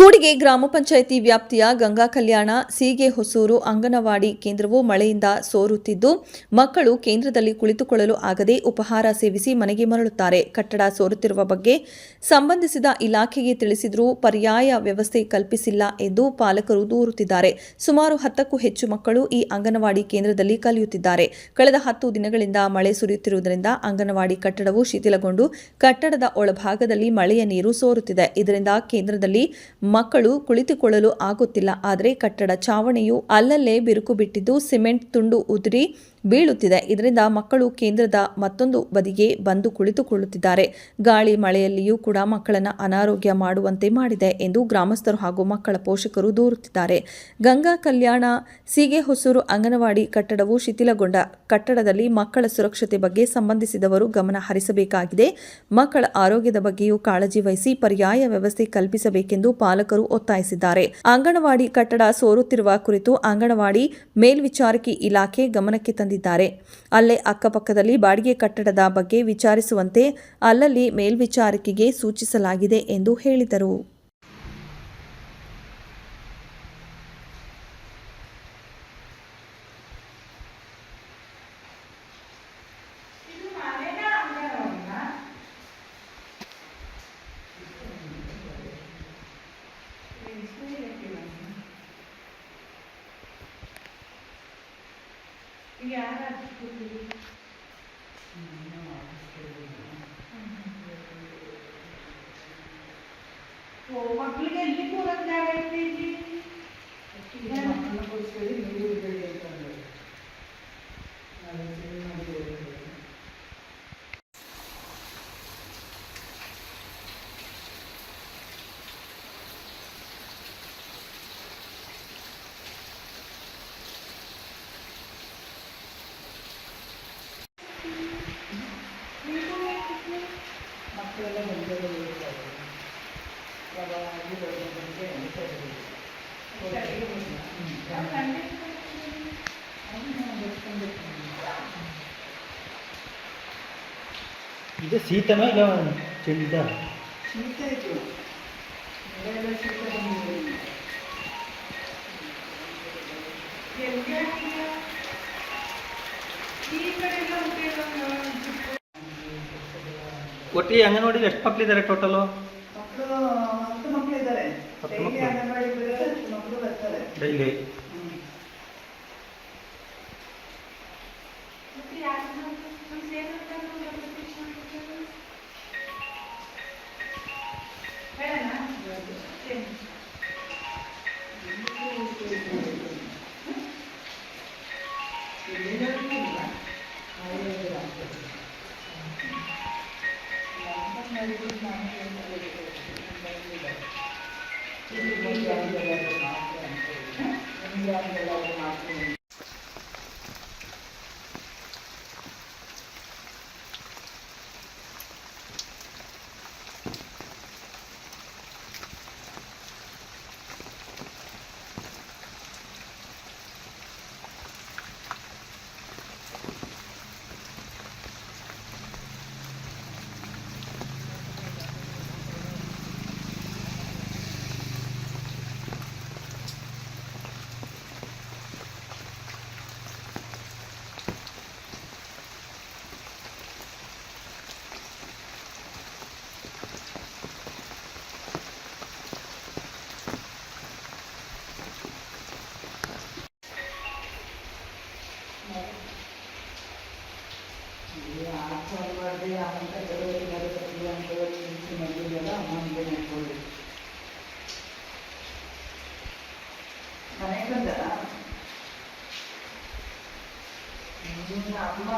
ಕೂಡಿಗೆ ಗ್ರಾಮ ಪಂಚಾಯಿತಿ ವ್ಯಾಪ್ತಿಯ ಗಂಗಾ ಕಲ್ಯಾಣ ಸೀಗೆ ಹೊಸೂರು ಅಂಗನವಾಡಿ ಕೇಂದ್ರವು ಮಳೆಯಿಂದ ಸೋರುತ್ತಿದ್ದು ಮಕ್ಕಳು ಕೇಂದ್ರದಲ್ಲಿ ಕುಳಿತುಕೊಳ್ಳಲು ಆಗದೆ ಉಪಹಾರ ಸೇವಿಸಿ ಮನೆಗೆ ಮರಳುತ್ತಾರೆ. ಕಟ್ಟಡ ಸೋರುತ್ತಿರುವ ಬಗ್ಗೆ ಸಂಬಂಧಿಸಿದ ಇಲಾಖೆಗೆ ತಿಳಿಸಿದರೂ ಪರ್ಯಾಯ ವ್ಯವಸ್ಥೆ ಕಲ್ಪಿಸಿಲ್ಲ ಎಂದು ಪಾಲಕರು ದೂರುತ್ತಿದ್ದಾರೆ. ಸುಮಾರು 10ಕ್ಕೂ ಹೆಚ್ಚು ಮಕ್ಕಳು ಈ ಅಂಗನವಾಡಿ ಕೇಂದ್ರದಲ್ಲಿ ಕಲಿಯುತ್ತಿದ್ದಾರೆ. ಕಳೆದ 10 ದಿನಗಳಿಂದ ಮಳೆ ಸುರಿಯುತ್ತಿರುವುದರಿಂದ ಅಂಗನವಾಡಿ ಕಟ್ಟಡವು ಶಿಥಿಲಗೊಂಡು ಕಟ್ಟಡದ ಒಳಭಾಗದಲ್ಲಿ ಮಳೆಯ ನೀರು ಸೋರುತ್ತಿದೆ. ಇದರಿಂದ ಕೇಂದ್ರದಲ್ಲಿ ಮಕ್ಕಳು ಕುಳಿತುಕೊಳ್ಳಲು ಆಗುತ್ತಿಲ್ಲ. ಆದರೆ ಕಟ್ಟಡ ಚಾವಣಿಯು ಅಲ್ಲಲ್ಲೇ ಬಿರುಕು ಬಿಟ್ಟಿದ್ದು ಸಿಮೆಂಟ್ ತುಂಡು ಉದುರಿ ಬೀಳುತ್ತಿದೆ. ಇದರಿಂದ ಮಕ್ಕಳು ಕೇಂದ್ರದ ಮತ್ತೊಂದು ಬದಿಗೆ ಬಂದು ಕುಳಿತುಕೊಳ್ಳುತ್ತಿದ್ದಾರೆ. ಗಾಳಿ ಮಳೆಯಲ್ಲಿಯೂ ಕೂಡ ಮಕ್ಕಳನ್ನು ಅನಾರೋಗ್ಯ ಮಾಡುವಂತೆ ಮಾಡಿದೆ ಎಂದು ಗ್ರಾಮಸ್ಥರು ಹಾಗೂ ಮಕ್ಕಳ ಪೋಷಕರು ದೂರುತ್ತಿದ್ದಾರೆ. ಗಂಗಾ ಕಲ್ಯಾಣ ಸೀಗೆ ಹೊಸೂರು ಅಂಗನವಾಡಿ ಕಟ್ಟಡವು ಶಿಥಿಲಗೊಂಡ ಕಟ್ಟಡದಲ್ಲಿ ಮಕ್ಕಳ ಸುರಕ್ಷತೆ ಬಗ್ಗೆ ಸಂಬಂಧಿಸಿದವರು ಗಮನ ಹರಿಸಬೇಕಾಗಿದೆ. ಮಕ್ಕಳ ಆರೋಗ್ಯದ ಬಗ್ಗೆಯೂ ಕಾಳಜಿ ವಹಿಸಿ ಪರ್ಯಾಯ ವ್ಯವಸ್ಥೆ ಕಲ್ಪಿಸಬೇಕೆಂದು ಪಾಲಕರು ಒತ್ತಾಯಿಸಿದ್ದಾರೆ. ಅಂಗನವಾಡಿ ಕಟ್ಟಡ ಸೋರುತ್ತಿರುವ ಕುರಿತು ಅಂಗನವಾಡಿ ಮೇಲ್ವಿಚಾರಕಿ ಇಲಾಖೆ ಗಮನಕ್ಕೆ ತಂದಿದ್ದಾರೆ. ಅಲ್ಲೇ ಅಕ್ಕಪಕ್ಕದಲ್ಲಿ ಬಾಡಿಗೆ ಕಟ್ಟಡದ ಬಗ್ಗೆ ವಿಚಾರಿಸುವಂತೆ ಅಲ್ಲಲ್ಲಿ ಮೇಲ್ವಿಚಾರಕಿಗೆ ಸೂಚಿಸಲಾಗಿದೆ ಎಂದು ಹೇಳಿದರು. ಮಕ್ಕಳಿಗೆ ಎಲ್ಲಿ ಕೂರಕ್ಕೆ ಜಾಗ ಐತಿ? ಮಕ್ಕಳೆಲ್ಲ ಇದು ಶೀತನ ಇಲ್ಲ ಚಳಿದ? ಶೀತ ಇತ್ತು, ಮಳೆಯೆಲ್ಲ ಶೀತ ಬಂದಿದೆ. ಒಟ್ಟಿಗೆ ಅಂಗನವಾಡಿಲಿ ಎಷ್ಟು ಮಕ್ಕಳಿದ್ದಾರೆ ಟೋಟಲು? ಮಕ್ಕಳು 10 ಮಕ್ಕಳಿದ್ದಾರೆ. ಡೈಲಿ ಅಂಗನವಾಡಿ ಬಿಟ್ಟರೆ 10 ಮಕ್ಕಳು ಬರ್ತಾರೆ ಡೈಲಿ. ಅಮ್ಮ